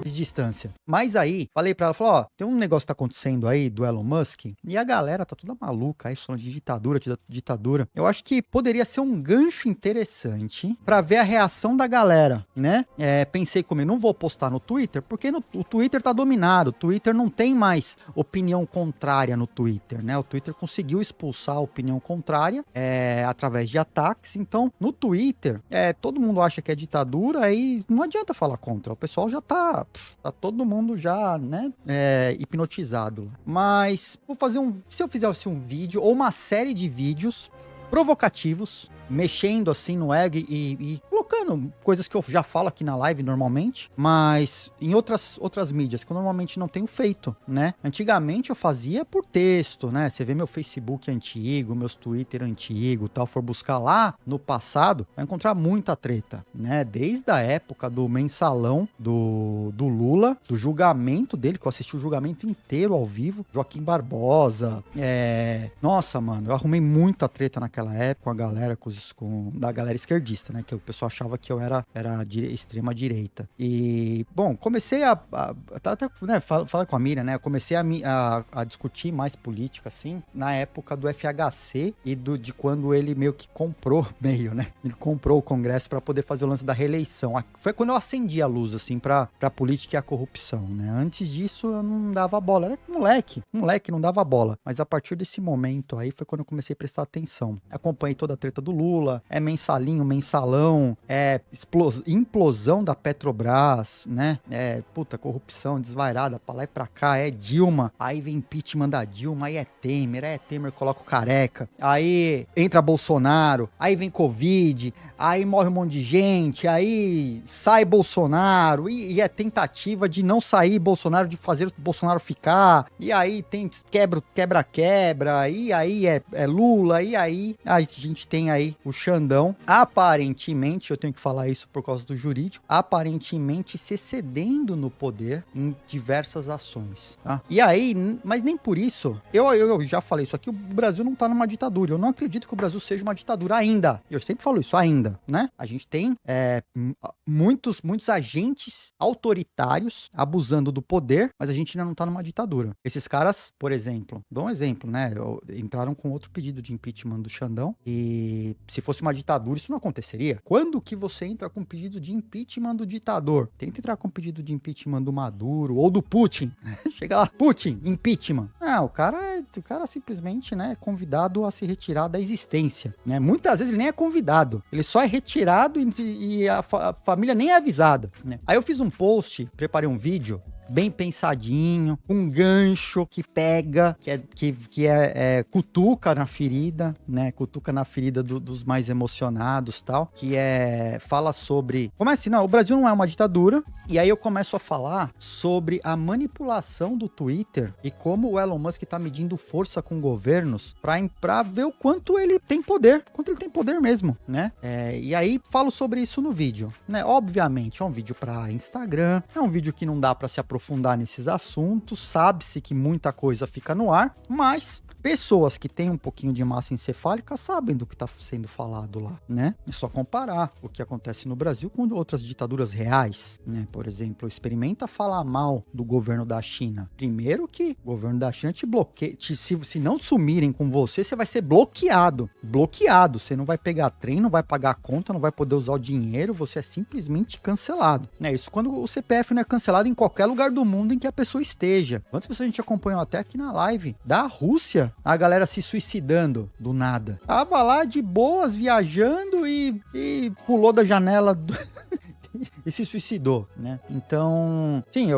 de distância. Mas aí, falei pra ela, falou, ó, tem um negócio que tá acontecendo aí do Elon Musk, e a galera tá toda maluca aí, falando de ditadura. Eu acho que poderia ser um gancho interessante pra ver a reação da galera, né? Pensei comigo, não vou postar no Twitter, porque o Twitter tá dominado, o Twitter não tem mais opinião contrária no Twitter, né? O Twitter conseguiu expulsar a opinião contrária através de ataques, então no Twitter, todo mundo acha que é ditadura e não adianta falar contra, o pessoal já tá todo mundo já, né, hipnotizado. Mas se eu fizesse um vídeo ou uma série de vídeos provocativos, mexendo assim no ego e colocando coisas que eu já falo aqui na live normalmente, mas em outras mídias que eu normalmente não tenho feito, né? Antigamente eu fazia por texto, né? Você vê meu Facebook antigo, meus Twitter antigo, tal, for buscar lá no passado, vai encontrar muita treta, né? Desde a época do mensalão do Lula, do julgamento dele, que eu assisti o julgamento inteiro ao vivo, Joaquim Barbosa, nossa, mano, eu arrumei muita treta naquela época com a galera, da galera esquerdista, né? Que o pessoal achava que eu era extrema direita. E, bom, comecei até, né, falar com a Miriam, né? Eu comecei a discutir mais política, assim, na época do FHC e de quando ele meio que comprou né? Ele comprou o Congresso para poder fazer o lance da reeleição. Foi quando eu acendi a luz, assim, pra política e a corrupção, né? Antes disso, eu não dava bola. Era moleque, não dava bola. Mas a partir desse momento aí, foi quando eu comecei a prestar atenção. Acompanhei toda a treta do Lula, mensalinho, mensalão, implosão da Petrobras, né? Corrupção desvairada pra lá e pra cá, Dilma, aí vem impeachment da Dilma, aí Temer coloca o careca, aí entra Bolsonaro, aí vem Covid, aí morre um monte de gente, aí sai Bolsonaro, e é tentativa de não sair Bolsonaro, de fazer o Bolsonaro ficar, e aí tem quebra, e aí é Lula, e aí a gente tem aí o Xandão, aparentemente, eu tenho que falar isso por causa do jurídico, aparentemente se excedendo no poder em diversas ações, tá? E aí, mas nem por isso, eu já falei isso aqui, o Brasil não tá numa ditadura, eu não acredito que o Brasil seja uma ditadura ainda, eu sempre falo isso, ainda, né? A gente tem muitos agentes autoritários abusando do poder, mas a gente ainda não tá numa ditadura. Esses caras, por exemplo, dou um exemplo, né? Entraram com outro pedido de impeachment do Xandão, e se fosse uma ditadura, isso não aconteceria. Quando que você entra com pedido de impeachment do ditador? Tenta entrar com pedido de impeachment do Maduro ou do Putin. Chega lá, Putin, impeachment. Não, o cara simplesmente, né, é convidado a se retirar da existência, né? Muitas vezes ele nem é convidado, ele só é retirado e a família nem é avisada, né? Aí eu fiz um post, preparei um vídeo bem pensadinho, um gancho que pega, que cutuca na ferida, né? Cutuca na ferida dos mais emocionados, tal, fala sobre... o Brasil não é uma ditadura, e aí eu começo a falar sobre a manipulação do Twitter e como o Elon Musk tá medindo força com governos pra ver o quanto ele tem poder, mesmo, né? E aí falo sobre isso no vídeo, né? Obviamente, é um vídeo pra Instagram, é um vídeo que não dá pra se aprofundar nesses assuntos, sabe-se que muita coisa fica no ar, mas pessoas que têm um pouquinho de massa encefálica sabem do que está sendo falado lá, né? É só comparar o que acontece no Brasil com outras ditaduras reais, né? Por exemplo, experimenta falar mal do governo da China. Primeiro que o governo da China te bloqueia, se não sumirem com você, você vai ser bloqueado. Você não vai pegar trem, não vai pagar a conta, não vai poder usar o dinheiro, você é simplesmente cancelado, né? Isso quando o CPF não é cancelado em qualquer lugar do mundo em que a pessoa esteja. Quantas pessoas a gente acompanhou até aqui na live da Rússia, a galera se suicidando do nada. Tava lá de boas, viajando e pulou da janela e se suicidou, né? Então, sim,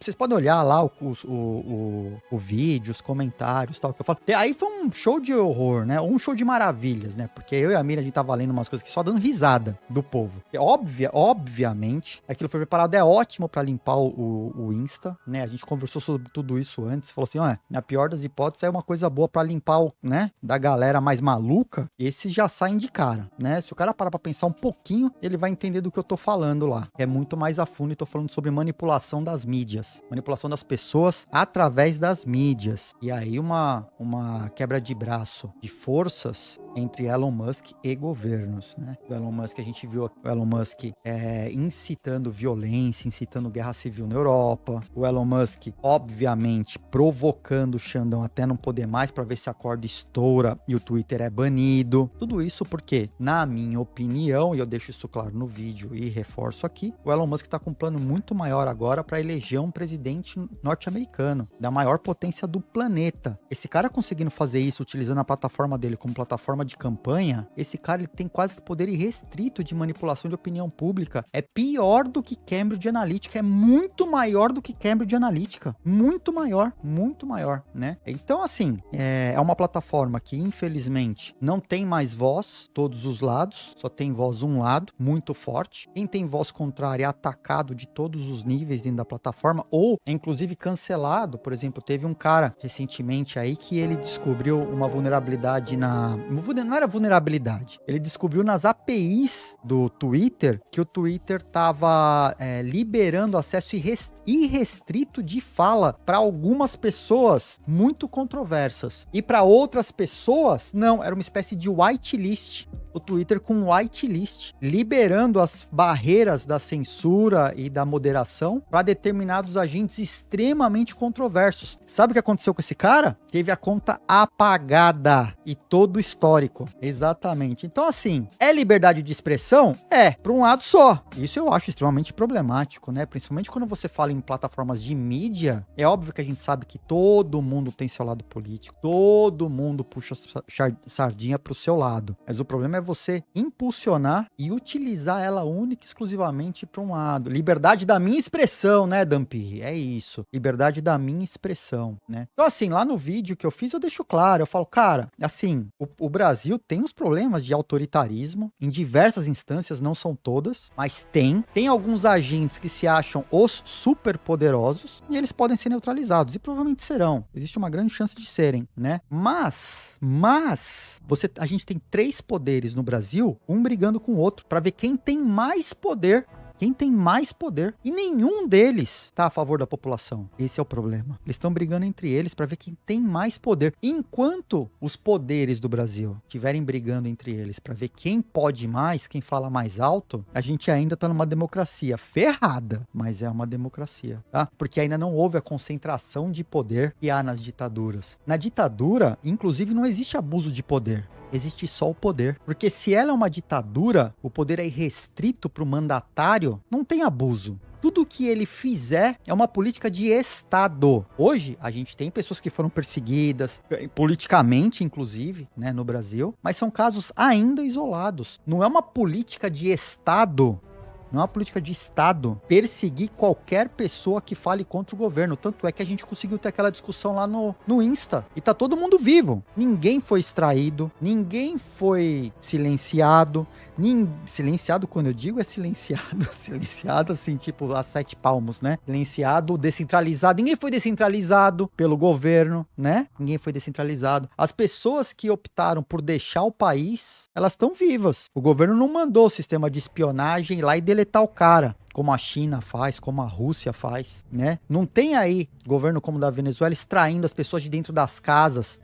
vocês podem olhar lá o vídeo, os comentários, tal, que eu falo. Aí foi um show de horror, né? Um show de maravilhas, né? Porque eu e a Miriam, a gente tava lendo umas coisas que só dando risada do povo. Obviamente, aquilo foi preparado, é ótimo pra limpar o Insta, né? A gente conversou sobre tudo isso antes, falou assim, na pior das hipóteses, é uma coisa boa pra limpar né? Da galera mais maluca, esses já saem de cara, né? Se o cara parar pra pensar um pouquinho, ele vai entender do que eu tô falando. falando lá. É muito mais a fundo e tô falando sobre manipulação das mídias. Manipulação das pessoas através das mídias. E aí uma quebra de braço de forças entre Elon Musk e governos, né? O Elon Musk, a gente viu o Elon Musk incitando violência, incitando guerra civil na Europa. O Elon Musk, obviamente, provocando o Xandão até não poder mais para ver se a corda estoura e o Twitter é banido. Tudo isso porque, na minha opinião, e eu deixo isso claro no vídeo e reforço aqui, o Elon Musk tá com um plano muito maior agora para eleger um presidente norte-americano, da maior potência do planeta. Esse cara conseguindo fazer isso utilizando a plataforma dele como plataforma de campanha, esse cara ele tem quase que poder irrestrito de manipulação de opinião pública. É pior do que Cambridge Analytica, é muito maior do que Cambridge Analytica, muito maior, né? Então, assim, é uma plataforma que, infelizmente, não tem mais voz, todos os lados, só tem voz um lado, muito forte. Quem tem voz contrária é atacado de todos os níveis dentro da plataforma, ou, inclusive, cancelado. Por exemplo, teve um cara, recentemente aí, que ele descobriu uma vulnerabilidade não era vulnerabilidade. Ele descobriu nas APIs do Twitter que o Twitter estava liberando acesso irrestrito de fala para algumas pessoas muito controversas. E para outras pessoas, não, era uma espécie de whitelist. O Twitter com whitelist, liberando as barreiras da censura e da moderação para determinados agentes extremamente controversos. Sabe o que aconteceu com esse cara? Teve a conta apagada e todo o histórico. Exatamente. Então, assim, é liberdade de expressão? É, para um lado só. Isso eu acho extremamente problemático, né? Principalmente quando você fala em plataformas de mídia. É óbvio que a gente sabe que todo mundo tem seu lado político, todo mundo puxa sardinha pro seu lado. Mas o problema é você impulsionar e utilizar ela única e exclusivamente para um lado. Liberdade da minha expressão, né, Dampi? É isso. Liberdade da minha expressão, né? Então, assim, lá no vídeo que eu fiz, eu deixo claro. Eu falo, cara, assim, o Brasil tem uns problemas de autoritarismo em diversas instâncias, não são todas, mas tem. Tem alguns agentes que se acham os super poderosos e eles podem ser neutralizados e provavelmente serão. Existe uma grande chance de serem, né? Mas a gente tem 3 poderes no Brasil, um brigando com o outro, para ver quem tem mais poder. E nenhum deles tá a favor da população. Esse é o problema. Eles estão brigando entre eles para ver quem tem mais poder. Enquanto os poderes do Brasil estiverem brigando entre eles para ver quem pode mais, quem fala mais alto, a gente ainda tá numa democracia ferrada, mas é uma democracia, tá? Porque ainda não houve a concentração de poder que há nas ditaduras. Na ditadura, inclusive, não existe abuso de poder. Existe só o poder. Porque se ela é uma ditadura, o poder é irrestrito para o mandatário, não tem abuso. Tudo que ele fizer é uma política de Estado. Hoje, a gente tem pessoas que foram perseguidas, politicamente, inclusive, né, no Brasil, mas são casos ainda isolados. Não é uma política de Estado. Não é uma política de Estado perseguir qualquer pessoa que fale contra o governo. Tanto é que a gente conseguiu ter aquela discussão lá no Insta. E tá todo mundo vivo. Ninguém foi extraído. Ninguém foi silenciado. Silenciado, quando eu digo, é silenciado. Silenciado, assim, tipo, a 7 palmos, né? Silenciado, descentralizado. Ninguém foi descentralizado pelo governo, né? Ninguém foi descentralizado. As pessoas que optaram por deixar o país, elas estão vivas. O governo não mandou o sistema de espionagem lá e deletar o cara, como a China faz, como a Rússia faz, né? Não tem aí governo como o da Venezuela extraindo as pessoas de dentro das casas,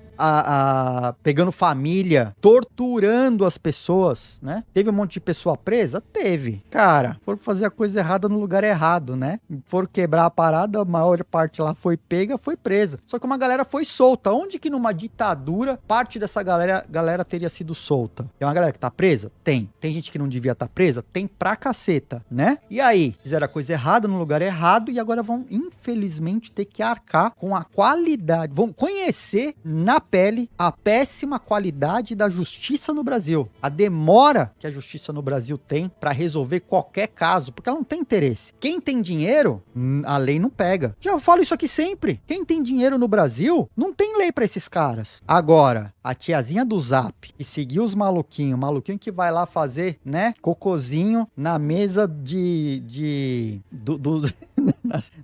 pegando família, torturando as pessoas, né? Teve um monte de pessoa presa? Teve. Cara, foram fazer a coisa errada no lugar errado, né? Foram quebrar a parada, a maior parte lá foi pega, foi presa. Só que uma galera foi solta. Onde que numa ditadura, parte dessa galera teria sido solta? Tem uma galera que tá presa? Tem. Tem gente que não devia estar presa? Tem pra caceta, né? E aí? Fizeram a coisa errada no lugar errado e agora vão, infelizmente, ter que arcar com a qualidade. Vão conhecer na pele a péssima qualidade da justiça no Brasil. A demora que a justiça no Brasil tem para resolver qualquer caso, porque ela não tem interesse. Quem tem dinheiro, a lei não pega. Já falo isso aqui sempre. Quem tem dinheiro no Brasil, não tem lei para esses caras. Agora, a tiazinha do Zap e seguir os maluquinhos, maluquinho que vai lá fazer, né, cocôzinho na mesa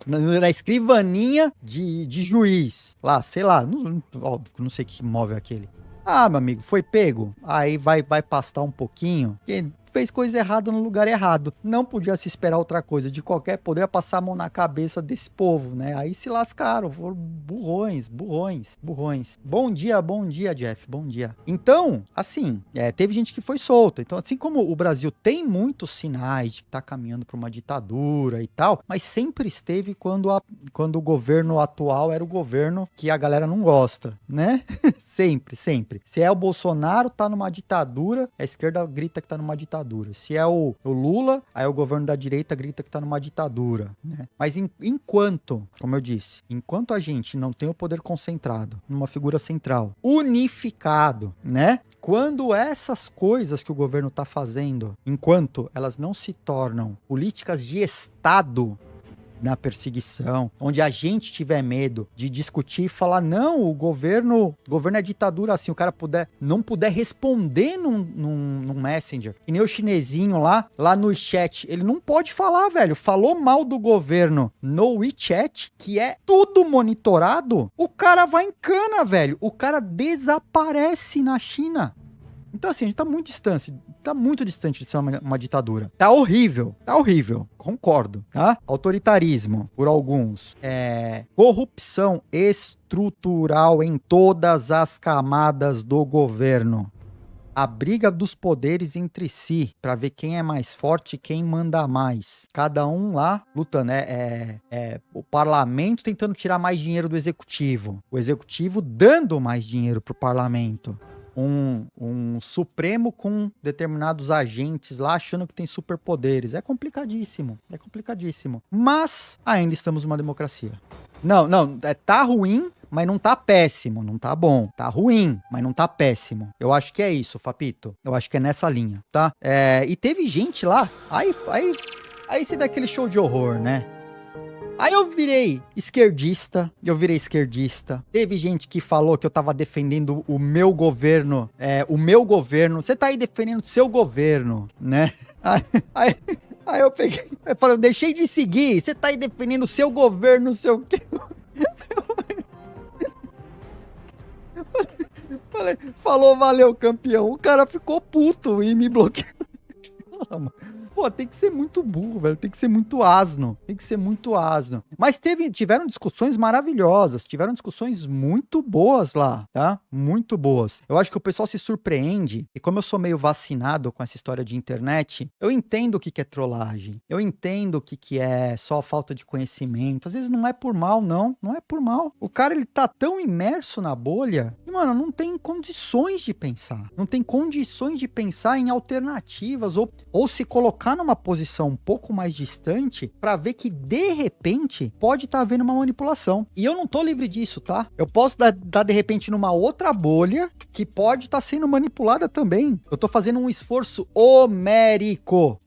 na escrivaninha de juiz. Lá, sei lá, óbvio, não sei que móvel é aquele. Ah, meu amigo, foi pego. Aí vai pastar um pouquinho. fez coisa errada no lugar errado. Não podia se esperar outra coisa. De qualquer, poderia passar a mão na cabeça desse povo, né? Aí se lascaram, foram burrões. Bom dia, Jeff, bom dia. Então, assim, teve gente que foi solta. Então, assim como o Brasil tem muitos sinais de que tá caminhando para uma ditadura e tal, mas sempre esteve quando o governo atual era o governo que a galera não gosta, né? Sempre. Se é o Bolsonaro, tá numa ditadura, a esquerda grita que tá numa ditadura. Se é o Lula, aí o governo da direita grita que tá numa ditadura, né? Mas enquanto, como eu disse, enquanto a gente não tem o poder concentrado numa figura central, unificado, né? Quando essas coisas que o governo tá fazendo, enquanto elas não se tornam políticas de Estado na perseguição, onde a gente tiver medo de discutir e falar, não, o governo é ditadura, assim, o cara não puder responder num Messenger, e nem o chinesinho lá no chat, ele não pode falar, velho, falou mal do governo no WeChat, que é tudo monitorado, o cara vai em cana, velho, o cara desaparece na China. Então, assim, a gente tá muito distante de ser uma ditadura. Tá horrível, concordo, tá? Autoritarismo, por alguns. Corrupção estrutural em todas as camadas do governo. A briga dos poderes entre si, pra ver quem é mais forte e quem manda mais. Cada um lá lutando. O parlamento tentando tirar mais dinheiro do executivo. O executivo dando mais dinheiro pro parlamento. Um Supremo com determinados agentes lá achando que tem superpoderes. É complicadíssimo. Mas ainda estamos numa democracia. Não, tá ruim, mas não tá péssimo, não tá bom. Tá ruim, mas não tá péssimo. Eu acho que é isso, Fapito. Eu acho que é nessa linha, tá? E teve gente lá, aí você vê aquele show de horror, né? Aí eu virei esquerdista. Teve gente que falou que eu tava defendendo o meu governo. Você tá aí defendendo o seu governo, né? Aí eu peguei, eu falei, eu deixei de seguir. Você tá aí defendendo o seu governo, não sei o quê. Falou, valeu, campeão. O cara ficou puto e me bloqueou. Pô, tem que ser muito burro, velho. Tem que ser muito asno. Mas tiveram discussões maravilhosas. Tiveram discussões muito boas lá, tá? Muito boas. Eu acho que o pessoal se surpreende. E como eu sou meio vacinado com essa história de internet, eu entendo o que é trollagem. Eu entendo o que é só falta de conhecimento. Às vezes não é por mal, não. Não é por mal. O cara, ele tá tão imerso na bolha e, mano, não tem condições de pensar. Não tem condições de pensar em alternativas ou se colocar numa posição um pouco mais distante para ver que, de repente, pode estar havendo uma manipulação. E eu não tô livre disso, tá? Eu posso dar de repente, numa outra bolha que pode estar sendo manipulada também. Eu tô fazendo um esforço homérico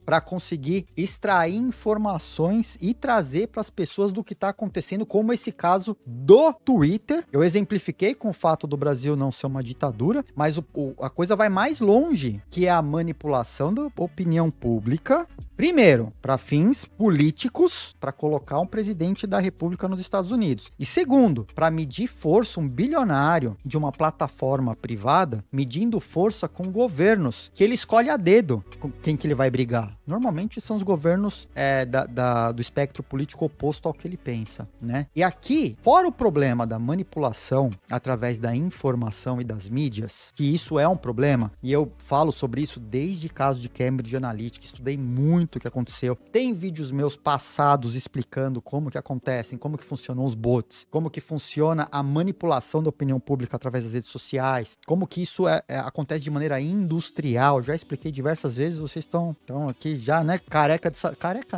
para conseguir extrair informações e trazer para as pessoas do que tá acontecendo, como esse caso do Twitter. Eu exemplifiquei com o fato do Brasil não ser uma ditadura, mas a coisa vai mais longe, que é a manipulação da opinião pública, primeiro, para fins políticos, para colocar um presidente da República nos Estados Unidos. E segundo, para medir força, um bilionário de uma plataforma privada, medindo força com governos, que ele escolhe a dedo com quem que ele vai brigar. Normalmente são os governos do espectro político oposto ao que ele pensa, né? E aqui, fora o problema da manipulação através da informação e das mídias, que isso é um problema, e eu falo sobre isso desde casos de Cambridge Analytica, estudei muito o que aconteceu. Tem vídeos meus passados explicando como que acontecem, como que funcionam os bots, como que funciona a manipulação da opinião pública através das redes sociais, como que isso acontece de maneira industrial. Já expliquei diversas vezes, vocês estão aqui já, né? Careca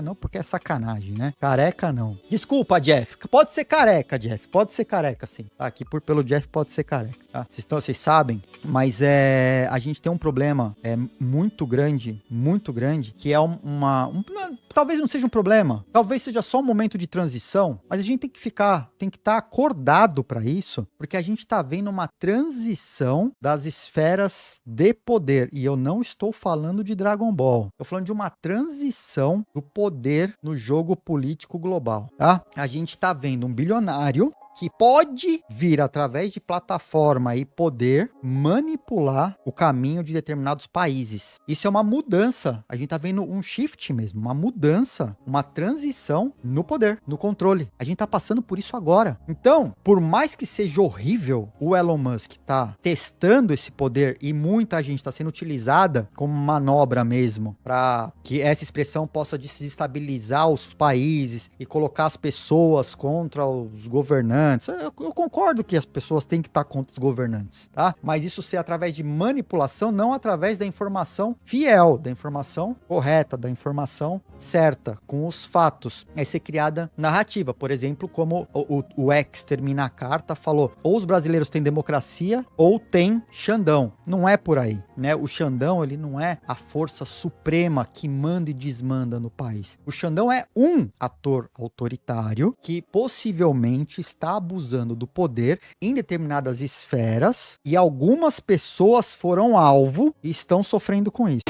não, porque é sacanagem, né? Careca não. Desculpa, Jeff. Pode ser careca, Jeff. Pode ser careca, sim. Aqui pelo Jeff pode ser careca, tá? Vocês sabem, mas a gente tem um problema muito grande, que é talvez não seja um problema, talvez seja só um momento de transição, mas a gente tem que estar acordado para isso, porque a gente tá vendo uma transição das esferas de poder, e eu não estou falando de Dragon Ball, eu falando de uma transição do poder no jogo político global, tá? A gente tá vendo um bilionário que pode vir através de plataforma e poder manipular o caminho de determinados países. Isso é uma mudança. A gente tá vendo um shift mesmo, uma mudança, uma transição no poder, no controle. A gente tá passando por isso agora. Então, por mais que seja horrível, o Elon Musk tá testando esse poder e muita gente está sendo utilizada como manobra mesmo para que essa expressão possa desestabilizar os países e colocar as pessoas contra os governantes. Eu concordo que as pessoas têm que estar contra os governantes, tá? Mas isso ser através de manipulação, não através da informação fiel, da informação correta, da informação certa, com os fatos. Aí ser criada narrativa, por exemplo, como o ex termina a carta, falou, ou os brasileiros têm democracia ou tem Xandão. Não é por aí, né? O Xandão, ele não é a força suprema que manda e desmanda no país. O Xandão é um ator autoritário que possivelmente está abusando do poder em determinadas esferas e algumas pessoas foram alvo e estão sofrendo com isso.